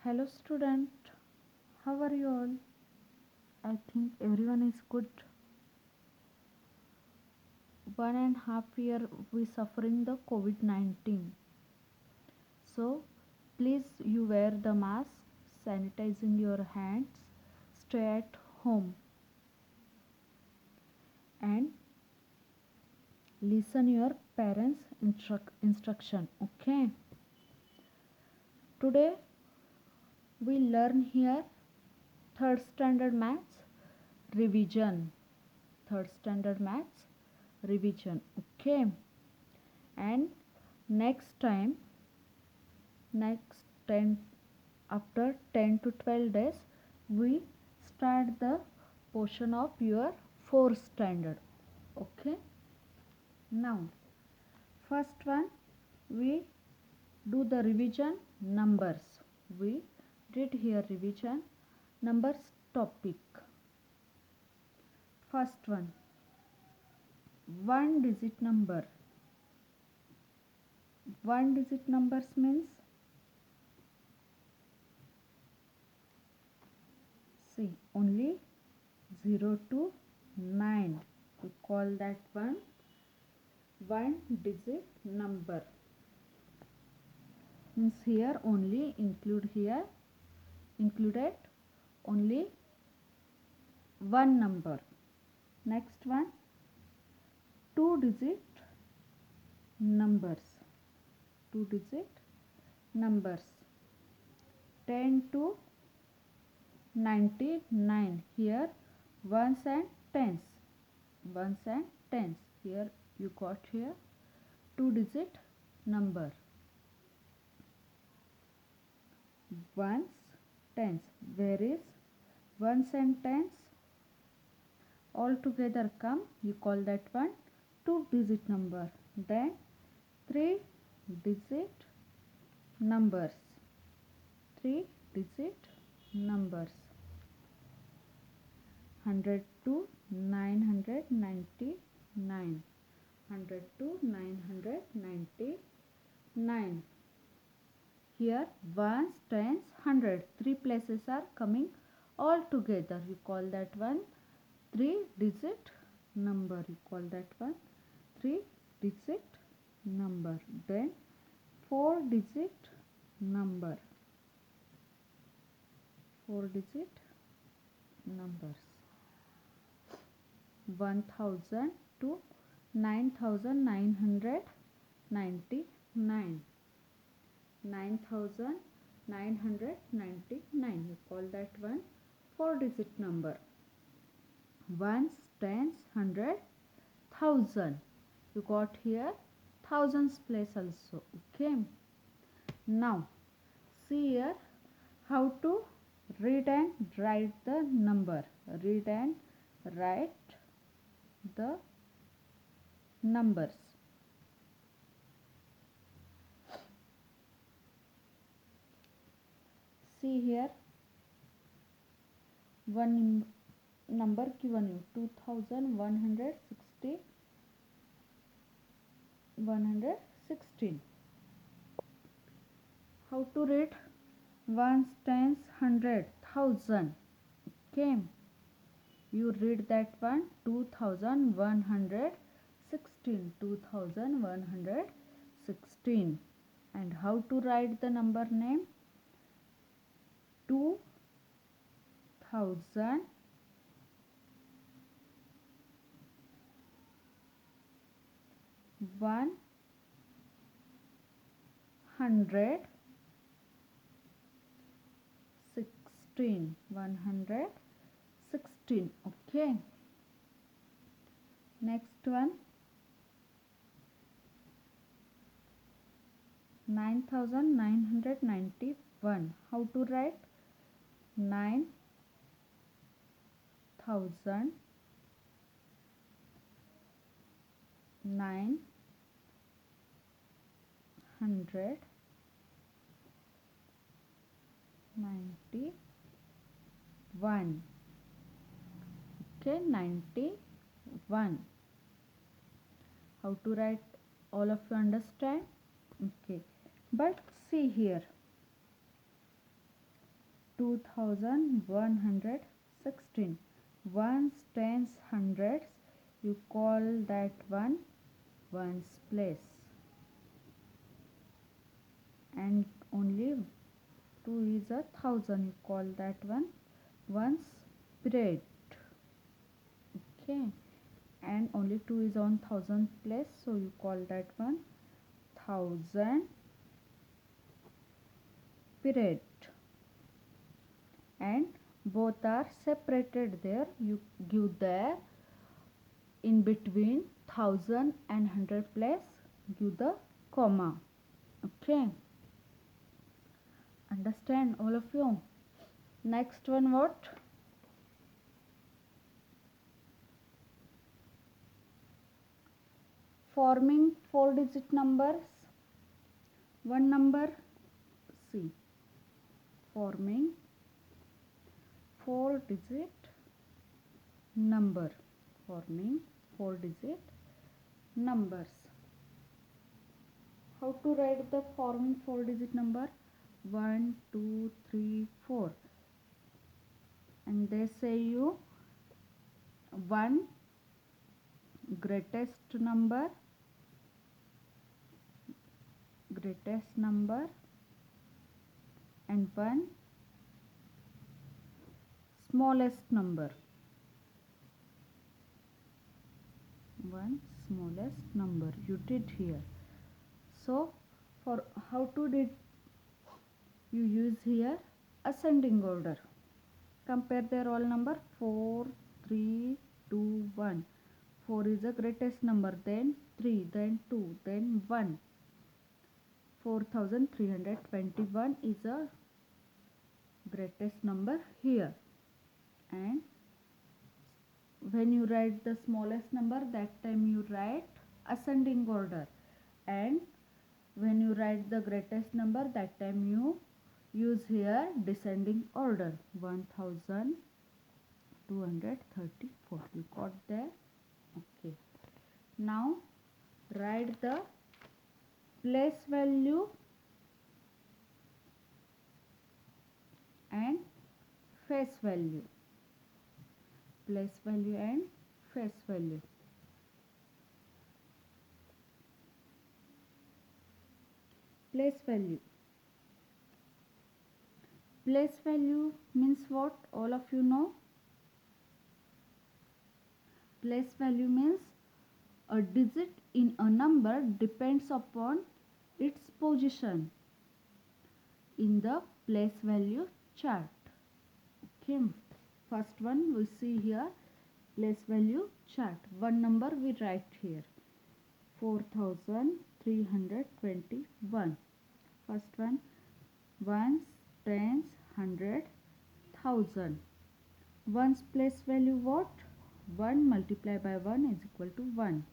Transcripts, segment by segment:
Hello student, how are you all? I think everyone is good. 1.5 year we suffering the COVID-19. So please you wear the mask, sanitizing your hands, stay at home and listen your parents instruction. Okay. Today we learn here third standard maths revision. Third standard maths revision. Okay. And next time next 10 after 10 to 12 days we start the portion of your fourth standard. Okay, now first one we do the revision numbers. We did here revision numbers topic. First one digit number. One digit numbers means, see, only 0 to 9. We call that one digit number. Means here only included only one number. Next one, two digit numbers. Two digit numbers. 10 to 99. Here ones and tens. Ones and tens. Here you got here two digit number. Ones, tens. Where is ones and tens? All together come, you call that one two digit number. Then three digit numbers. Three digit numbers. 100 to 999. 100 to 999. Here ones, tens, hundred. Three places are coming all together. You call that one three digit number. You call that one three digit number. Then four digit number. Four digit numbers. 1000 to 9999. 9999. You call that one four digit number. Ones, tens, hundred, thousand. You got here thousands place also. Okay. Now see here how to read and write the number. Read and write the numbers. See here one number given you 2160 116. How to read ones, tens, hundred, thousand. Okay, you read that one 2116. 2116. And how to write the number name? 2000 116. 116. Okay, next one 9991. How to write? 9000 991. Okay, 91. How to write? All of you understand? Okay, but see here 2116. Ones, tens, hundreds, you call that one ones place, and only 2 is a thousand, you call that one ones period. Okay, and only 2 is on thousand place, so you call that one thousand period. And both are separated there, you give there in between thousand and hundred place, give the comma. Okay, understand all of you? Next one, what? Forming 4-digit numbers. One number, see, forming 4-digit number, forming 4-digit numbers. How to write the forming 4-digit number? 1, 2, 3, 4, and they say you 1 greatest number, and 1 smallest number, you did here. So for how to did you use here ascending order. Compare their all number. 4, 3, 2, 1. 4 is the greatest number, then 3, then 2, then 1. 4321 is the greatest number here. And when you write the smallest number, that time you write ascending order, and when you write the greatest number, that time you use here descending order. 1234, you got there? Okay, now write the place value and face value. Place value and face value. Place value. Place value means what? All of you know? Place value means a digit in a number depends upon its position in the place value chart. Okay, first one we see here, place value chart. One number we write here, 4321. First one, ones, tens, hundred, thousand. Ones place value what? 1 multiplied by 1 is equal to 1.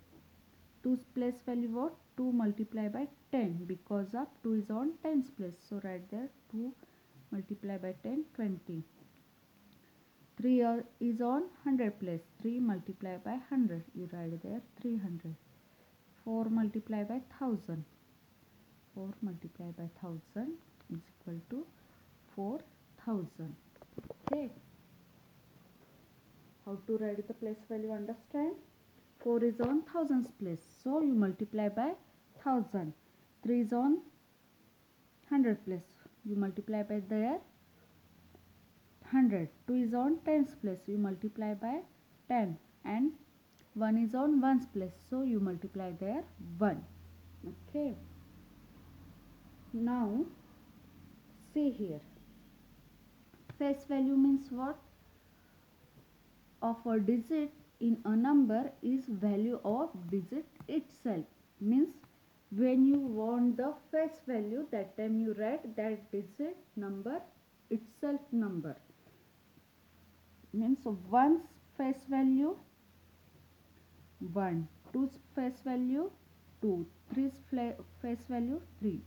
2's place value what? 2 multiplied by 10, because of 2 is on tens place, so write there 2 multiplied by 10, 20. 3 is on 100 place, 3 multiplied by 100, you write there 300. 4 multiplied by 1000, 4 multiplied by 1000 is equal to 4000. Okay, how to write the place value, understand? 4 is on thousands place, so you multiply by 1000. 3 is on 100 place, you multiply by there 100. 2 is on tens place, you multiply by 10, and 1 is on ones place, so you multiply there 1. Okay, now see here, face value means what? Of a digit in a number is value of digit itself. Means when you want the face value, that time you write that digit number itself number. Means one's face value 1, 2's face value 2, 3's face value 3,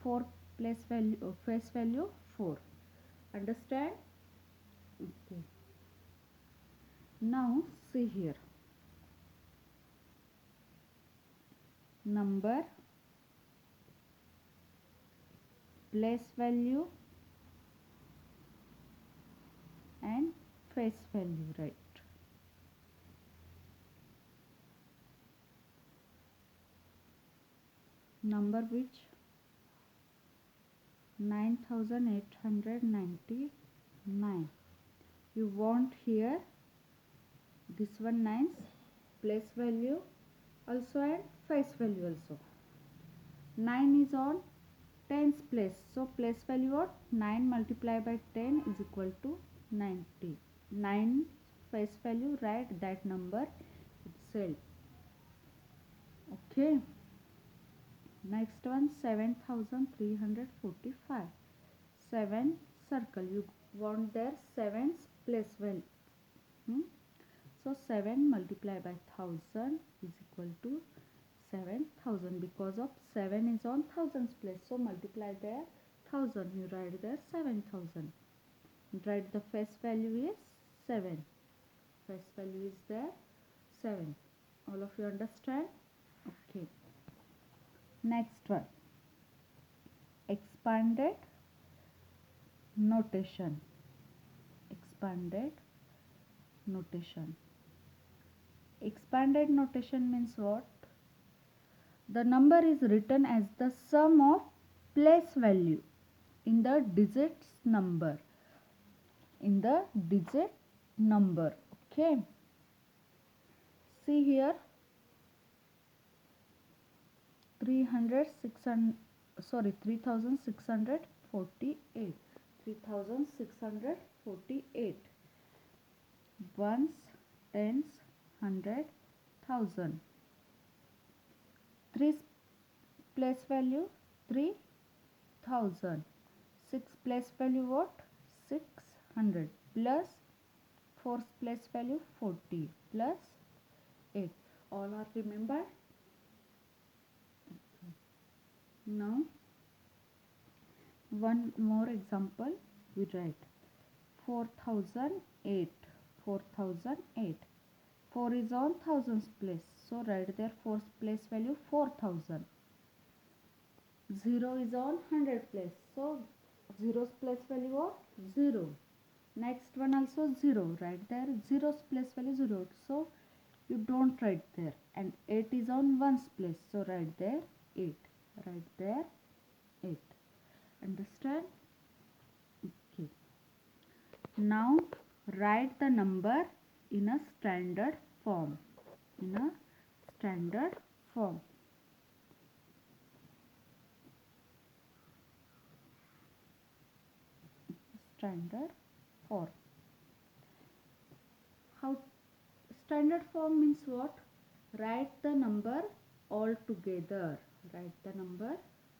4 face value 4. Understand? Okay. Now see here, number, place value face value, right? Number which 9899. You want here this one 9's place value also and face value also. 9 is on 10's place, so place value what 9 multiplied by 10 is equal to 90. 9 face value, write that number itself. Okay, next one 7345. 7 circle, you want their 7's place value. So 7 multiplied by 1000 is equal to 7000, because of 7 is on thousands place, so multiply there 1000, you write there 7000. Write the face value is 7. Face value is there 7. All of you understand? Okay. Next one, expanded notation. Expanded notation. Expanded notation means what? The number is written as the sum of place value in the digits number. In the digit number. Okay. See here 3648. 3648. Ones, tens, hundred, thousand. 3's place value 3000. 6 place value what? 600 plus 4's place value 40 plus 8. All are remembered? Now one more example we write 4008. 4008. 4 is on thousands place, so write there 4's place value 4000. 0 is on 100 place, so 0's place value what? 0. Next one also 0, write there 0's place value 0, so you don't write there. And 8 is on 1's place, so write there 8. Write there 8. Understand? Okay. Now write the number in a standard form. In a standard form. Standard form. How? Standard form means what? Write the number all together. Write the number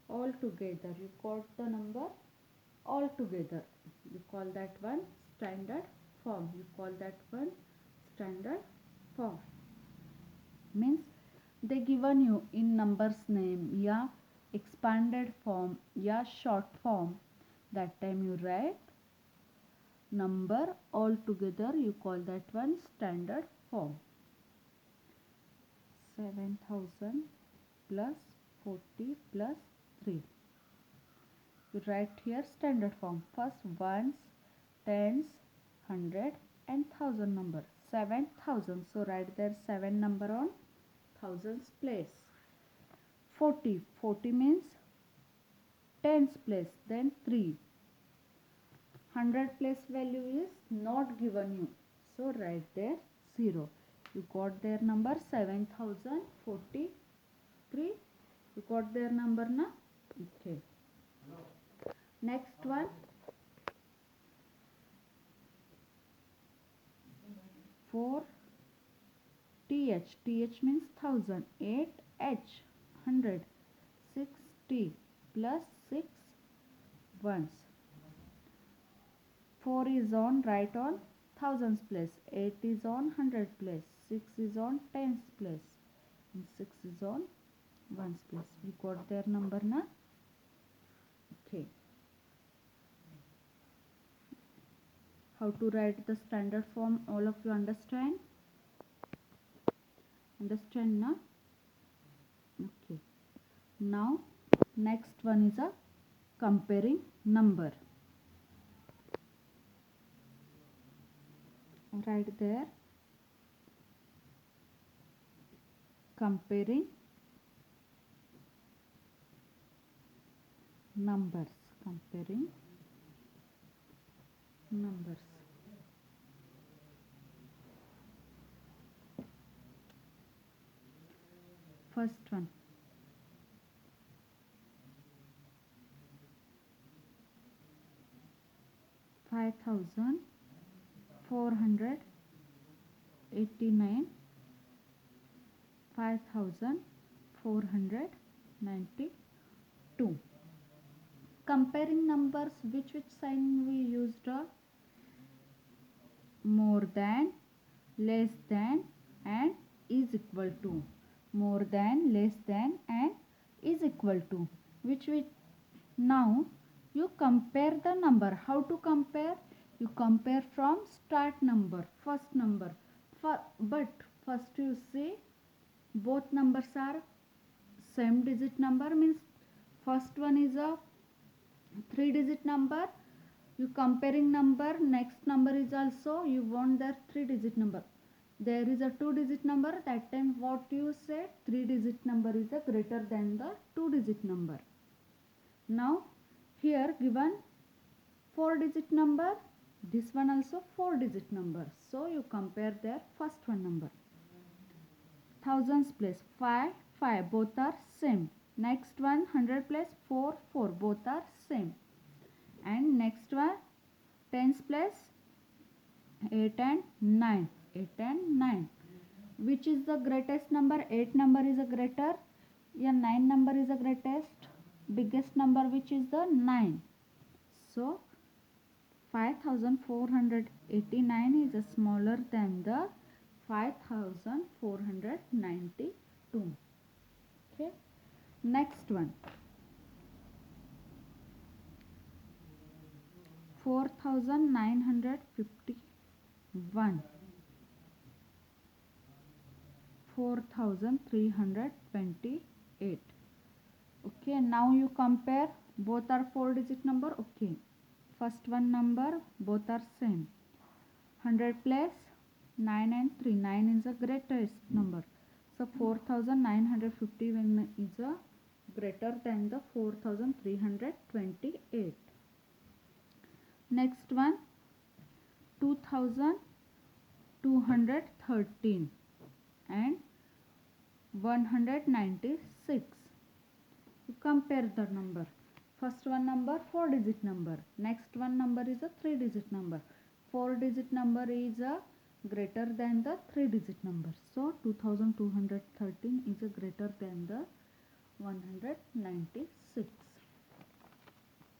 all together. You got the number all together. You call that one standard form. You call that one standard form. Means they given you in numbers name, yeah, expanded form, yeah, short form. That time you write number all together. You call that one standard form. 7000 plus 40 plus 3. You write here standard form. First ones, tens, hundred and thousand number. 7000. So write there 7 number on thousands place. 40. 40 means tens place. Then 3. 100 place value is not given you. So write there 0. You got their number 7043. You got their number na? Okay. Next one. 4 TH. TH means 1000. 8 H. 100. 6 T plus 6 ones. 4 is on right on thousands place. 8 is on 100 place. 6 is on tens place. And 6 is on ones place. You got their number na? Okay. How to write the standard form, all of you understand? Understand na? Okay. Now next one is a comparing number. write there comparing numbers. Comparing numbers. First one. 5,489, 5,492. Comparing numbers, which sign we used? More than, less than, and is equal to. More than, less than, and is equal to. Which now you compare the number. How to compare? You compare from start number, first number. But first you see both numbers are same digit number, means first one is a 3-digit number. You comparing number, next number is also you want the 3-digit number. There is a 2-digit number, that time what you say, 3-digit number is a greater than the 2-digit number. Now here given 4-digit number, this one also 4-digit number. So you compare their first one number. Thousands place 5, 5, both are same. Next one 100 place 4, 4, both are same. And next one tens place 8 and 9, 8 and 9. Which is the greatest number? 8 number is a greater, yeah, 9 number is the greatest. Biggest number which is the 9. So 5,489 is smaller than the 5,492. Okay. Next one. 4,951. 4,328. Okay, now you compare, both are 4-digit number. Okay, first one number, both are same. 100 place 9 and 3, 9 is the greatest number. So 4,951 is a greater than the 4,328. Next one 2,213 and 196. You compare the number. First one number 4-digit number. Next one number is a 3-digit number. 4-digit number is a greater than the 3-digit number. So 2,213 is a greater than the 196.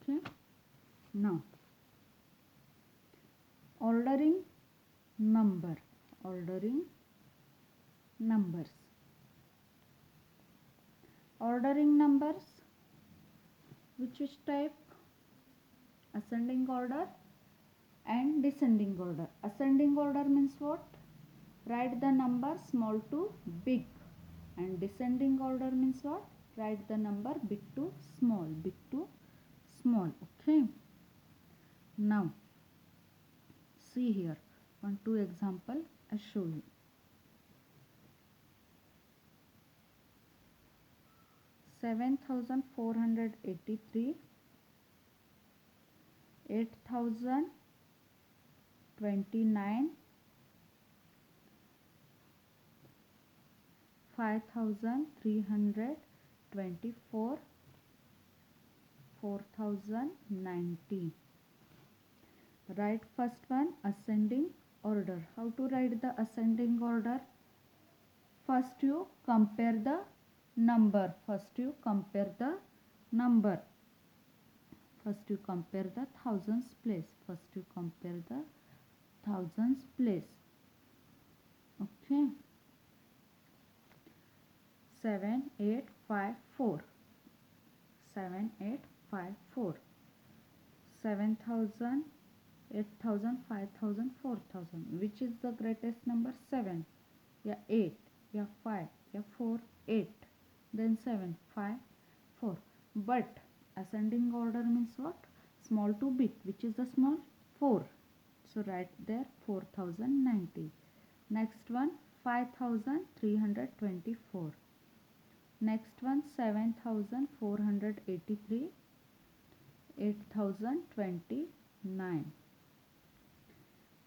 Okay. Now ordering number. Ordering numbers. Ordering numbers, which is type? Ascending order and descending order. Ascending order means what? Write the number small to big. And descending order means what? Write the number big to small. Big to small. Okay. Now see here 1, 2 example I show you. 7,483, 8,029, 5,324, 4,090. Write first one ascending order. How to write the ascending order? First you compare the number. First you compare the number. First you compare the thousands place. First you compare the thousands place. Okay. 7, 8, 5, 4. 7, 8, 5, 4. 7,000, 8,000, 5,000, 4,000. Which is the greatest number? 7. Yeah, 8. Yeah, 5. Yeah, 4, 8. Then 7, 5, 4. But ascending order means what? Small to big. Which is the small? 4. So write there 4090. Next one 5324. Next one 7483. 8029.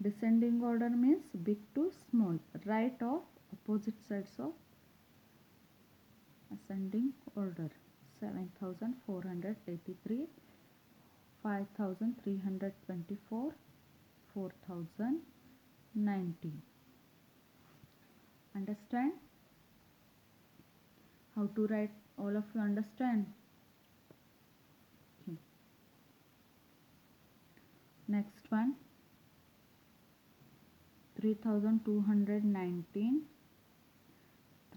Descending order means big to small. Right of opposite sides of ascending order. 7483, 5324, 4090. Understand? How to write? All of you understand? Okay. Next one 3219,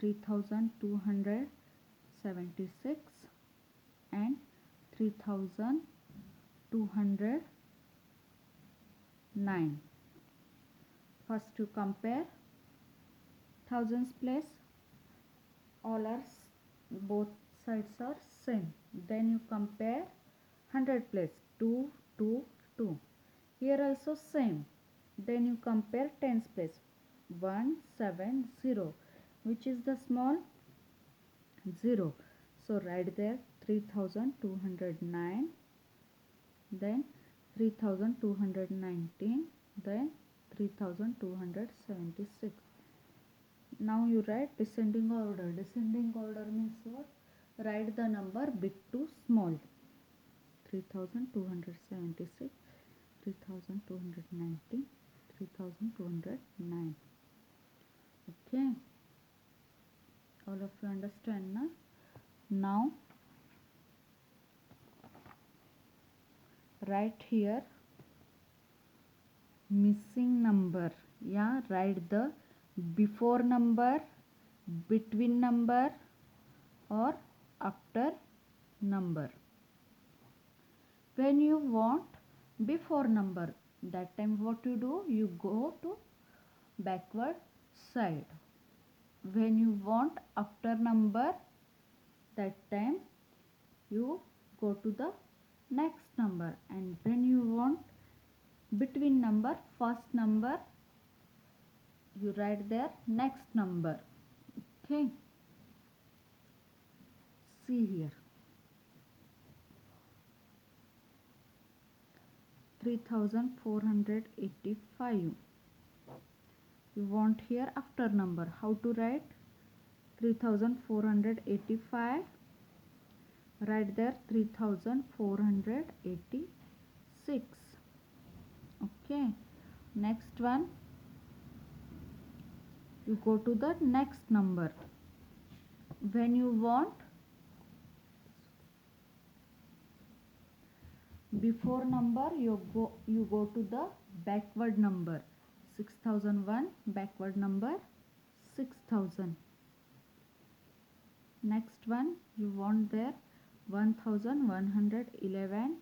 3276 and 3209. First you compare thousands place, all are both sides are same. Then you compare hundred place, 2 2 2. Here also same. Then you compare tens place, 1 7 0. Which is the small? 0. So write there 3209, then 3219, then 3276. Now you write descending order. Descending order means what? Write the number big to small. 3276, 3290, 3209. Okay. All of you understand now? Now write here missing number. Yeah, write the before number, between number or after number. When you want before number, that time what you do? You go to backward side. When you want after number, that time you go to the next number. And when you want between number, first number, you write there next number. Okay. See here. 3485. You want here after number. How to write? 3485. Write there 3486. Okay. Next one. You go to the next number. When you want before number, you go to the backward number. 6001, backward number 6000. Next one, you want there 1111.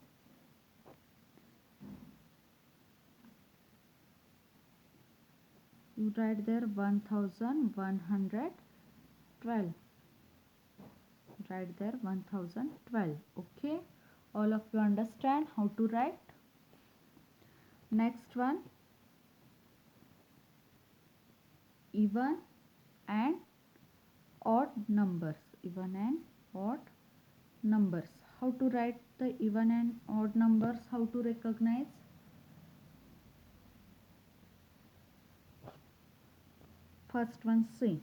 You write there 1112. Write there 1012. Okay. All of you understand how to write? Next one, even and odd numbers. Even and odd numbers. How to write the even and odd numbers? How to recognize? First one, see.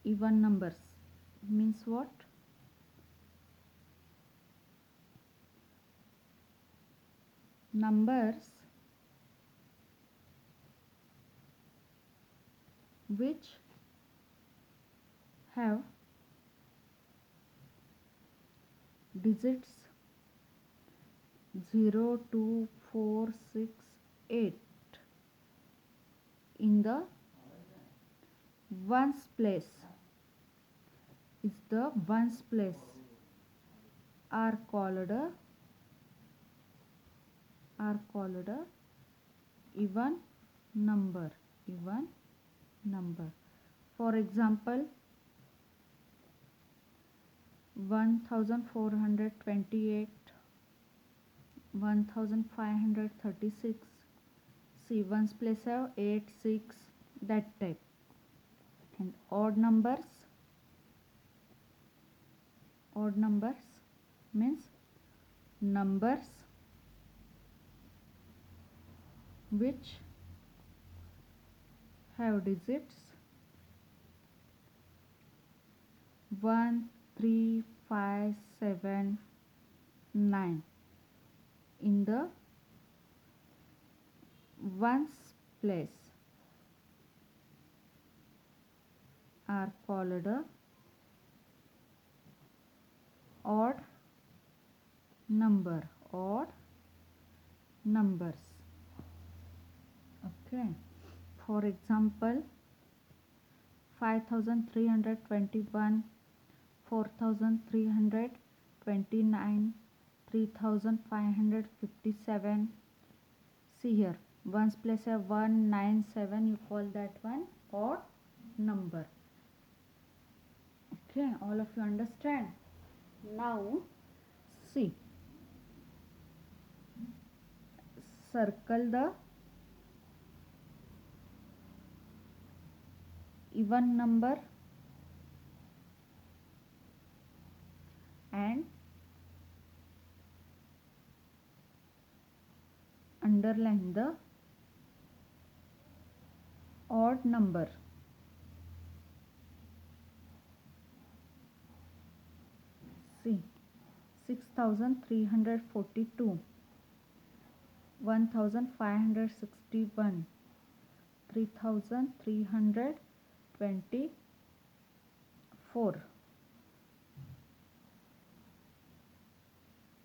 Even numbers means what? Numbers which have digits 0, 2, 4, 6, 8 in the ones place. Is the ones place are called even number. Even number. For example, 1428, 1536, See, ones place have 8, 6, that type. And odd numbers means numbers which have digits 1, 3, 5, 7, 9 in the ones place are called odd numbers. Okay, for example, 5321, 4329, 3557. See here, ones place a 197, you call that one odd number. Okay, all of you understand? Now see, circle the even number and underline the odd number. See, 6342, 1561, 3324.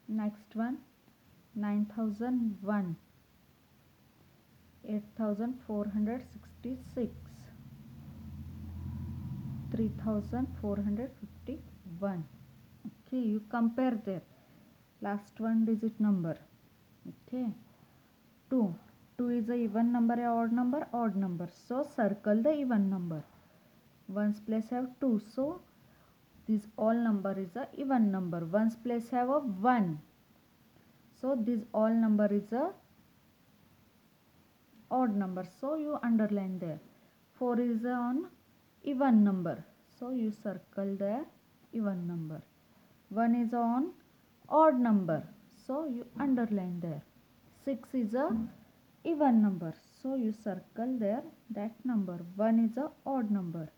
Next one, 9001, 8466, 3451. Okay, you compare there. Last one digit number. Okay, 2. 2 is a even number, a odd number, odd number. So circle the even number. Ones place have 2. So this all number is a even number. Ones place have a 1. So this all number is a odd number. So you underline there. 4 is on even number. So you circle there even number. 1 is on odd number. So you underline there. 6 is a even number. So you circle there that number. 1 is a odd number.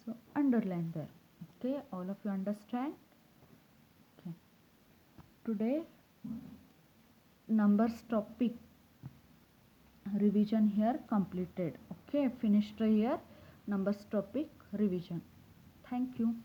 So underline there. Okay, all of you understand? Okay. Today numbers topic revision here completed. Okay, finished here numbers topic revision. Thank you.